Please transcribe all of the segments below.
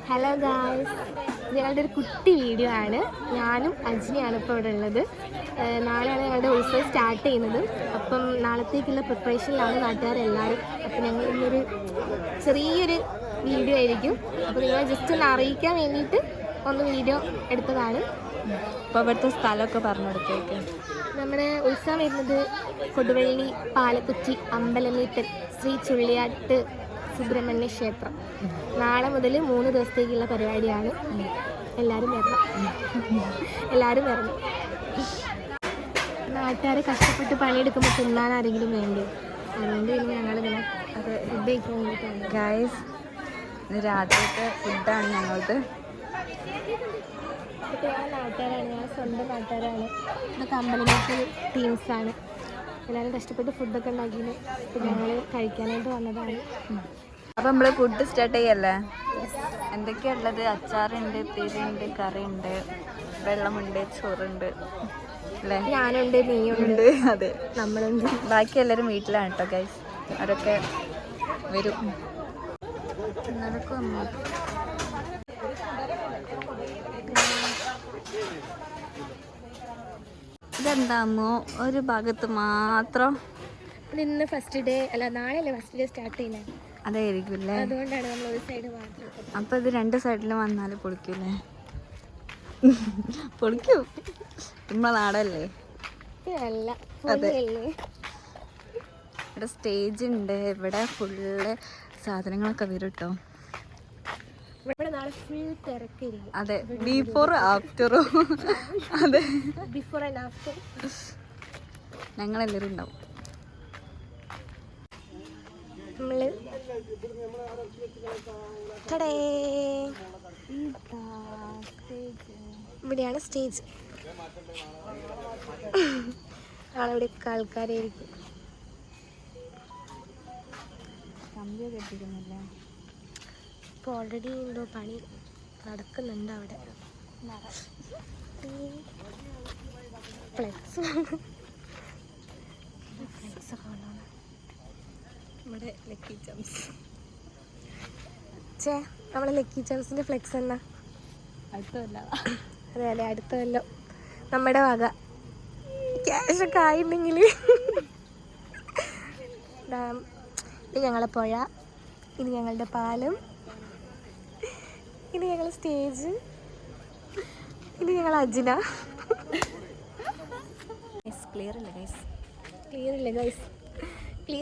Hello guys, ഞങ്ങളുടെ ഒരു കുട്ടി വീഡിയോ ആണ്. ഞാനും അജ്നിയാണ് ഇപ്പോൾ ഇവിടെ ഉള്ളത്. നാളെയാണ് ഞങ്ങളുടെ ഉത്സവം സ്റ്റാർട്ട് ചെയ്യുന്നത്. അപ്പം നാളത്തേക്കുള്ള പ്രിപ്പറേഷനിലാണ് നാട്ടുകാരെല്ലാവരും. അപ്പം ഞങ്ങൾ ഇന്നൊരു ചെറിയൊരു വീഡിയോ ആയിരിക്കും. അപ്പോൾ നിങ്ങളെ ജസ്റ്റ് ഒന്ന് അറിയിക്കാൻ വേണ്ടിയിട്ട് ഒന്ന് വീഡിയോ എടുത്തതാണ്. അപ്പോൾ ഇവിടുത്തെ സ്ഥലമൊക്കെ പറഞ്ഞെടുത്തേക്ക്. നമ്മുടെ ഉത്സവം വരുന്നത് കൊടുവള്ളി പാലക്കുറ്റി അമ്പലമീറ്റൻ ശ്രീ ചുള്ളിയാട്ട് സുബ്രഹ്മണ്യ ക്ഷേത്രം. നാളെ മുതൽ 3 ദിവസത്തേക്കുള്ള പരിപാടിയാണ്. എല്ലാവരും വരണം. നാട്ടുകാരെ കഷ്ടപ്പെട്ട് പണിയെടുക്കുമ്പോൾ തിന്നാൻ ആരെങ്കിലും വേണ്ടേ? അതുകൊണ്ട് പിന്നെ ഞങ്ങളിങ്ങനെ ഫുഡ് കഴിക്കാൻ വേണ്ടിയിട്ടാണ്. ഗൈസ്, ഇന്ന് രാത്രിത്തെ ഫുഡാണ് ഞങ്ങൾക്ക്. ഞാൻ നാട്ടുകാരാണ്, ഞാൻ സ്വന്തം നാട്ടുകാരാണ്. ഇതൊക്കെ അമ്പലമീറ്റൽ ടീംസാണ്. എല്ലാവരും കഷ്ടപ്പെട്ട് ഫുഡൊക്കെ ഉണ്ടാക്കിയിട്ട് ഇപ്പം ഞങ്ങൾ കഴിക്കാനായിട്ട് വന്നതാണ്. അപ്പം നമ്മൾ ഫുഡ് സ്റ്റാർട്ട് ചെയ്യല്ലേ? എന്തൊക്കെയാണ് ഉള്ളത്? അച്ചാറുണ്ട്, ഉപ്പേരിയുണ്ട്, കറിയുണ്ട്, വെള്ളമുണ്ട്, ചോറുണ്ട് അല്ലേ? ഞാനുണ്ട്, നീയുണ്ട്, അതെ നമ്മളുണ്ട്. ബാക്കി എല്ലാവരും വീട്ടിലാണ് കേട്ടോ ഗൈസ്. അവരൊക്കെ വരും. ഇതെന്താമോ ഒരു ഭാഗത്ത് മാത്രം. ഇന്ന് ഫസ്റ്റ് ഡേ അല്ല, നാളെയല്ലേ ഫസ്റ്റ് ഡേ സ്റ്റാർട്ട് ചെയ്യുന്നത്? അതായിരിക്കുമല്ലേ, അതുകൊണ്ടാണ് നമ്മൾ ഒരു സൈഡ് മാത്രം. അപ്പം ഇത് 2 സൈഡിലും വന്നാൽ പൊളിക്കൂലേ? പൊളിക്കൂ, നമ്മളെ നാടല്ലേ? അല്ല, അതെ. ഇവിടെ സ്റ്റേജ് ഉണ്ട്. ഇവിടെ ഫുള്ള് സാധനങ്ങളൊക്കെ വരും കേട്ടോ. ഇവിടെ നാളെ ഫുൾ തിരക്കിരിക്കും. അതെ, ബിഫോർ ആഫ്റ്ററോ. അതെ, ബിഫോർ ആൻഡ് ആഫ്റ്റർ ഞങ്ങളെല്ലാവരും ഉണ്ടാവും. നമ്മള് ഇവിടെയാണ് സ്റ്റേജ്. നാളെ ഇവിടെയൊക്കെ ആൾക്കാരായിരിക്കും. ഇപ്പോൾ ഓൾറെഡി എന്തോ പണി നടക്കുന്നുണ്ട് അവിടെ. ഫ്ലെക്സ് ഇവിടെ ലക്കി ചംസ്. നമ്മളെ ലക്കി ചംസിന്റെ ഫ്ലെക്സ് എന്നാ? അടുത്തല്ല. അതെ അതെ, അടുത്തല്ലോ നമ്മുടെ വക ക്യാഷൊക്കെ ആയിട്ടുണ്ടെങ്കിൽ. ഇത് ഞങ്ങളെ പുഴ, ഇത് ഞങ്ങളുടെ പാലം, ഇത് ഞങ്ങളെ സ്റ്റേജ്, ഇത് ഞങ്ങൾ അജ്ന. ക്ലിയർ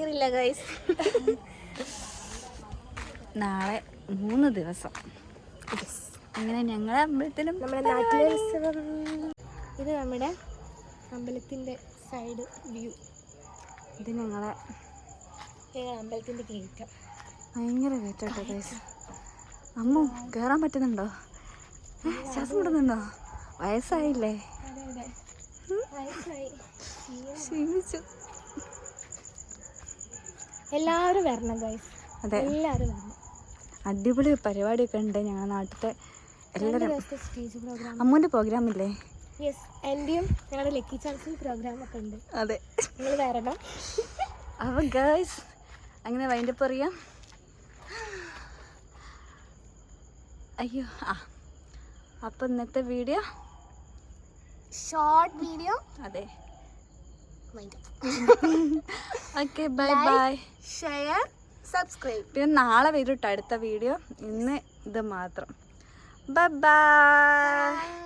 ഇല്ല ഗൈസ്. നാളെ 3 ദിവസം അങ്ങനെ ഞങ്ങളെ അമ്പലത്തിലും നമ്മുടെ നാട്ടിലെ ഉത്സവം. ഇത് നമ്മുടെ അമ്പലത്തിൻ്റെ സൈഡ് വ്യൂ. ഇത് ഞങ്ങളെ അമ്പലത്തിൻ്റെ കയറ്റം. ഭയങ്കര കയറ്റാട്ടോ ഗൈസ്. അമ്മു, കയറാൻ പറ്റുന്നുണ്ടോ? ശ്വാസം വിടുന്നുണ്ടോ? വയസ്സായില്ലേ? ക്ഷീണിച്ചു. എല്ലാവരും വരണം ഗൈസ്. അതെ, എല്ലാവരും വരണം. അടിപൊളി പരിപാടിയൊക്കെ ഉണ്ട് ഞങ്ങളുടെ നാട്ടിലത്തെ. എല്ലാവരും സ്റ്റേജ് പ്രോഗ്രാം, അമ്മൂൻ്റെ പ്രോഗ്രാം ഇല്ലേ? യെസ്, എൻ്റെയും ഞങ്ങളുടെ ലക്കി ചാൻസിൽ പ്രോഗ്രാമൊക്കെ ഉണ്ട്. അതെ, നിങ്ങൾ വരണം. അപ്പം ഗൈസ് അങ്ങനെ വൈൻഡപ്പ് പറയാം. അയ്യോ, അപ്പം ഇന്നത്തെ വീഡിയോ ഷോർട്ട് വീഡിയോ. അതെ, okay, bye bye. Share, subscribe. പിന്നെ നാളെ വരും കേട്ടോ അടുത്ത വീഡിയോ. ഇന്ന് ഇത് മാത്രം. Bye bye.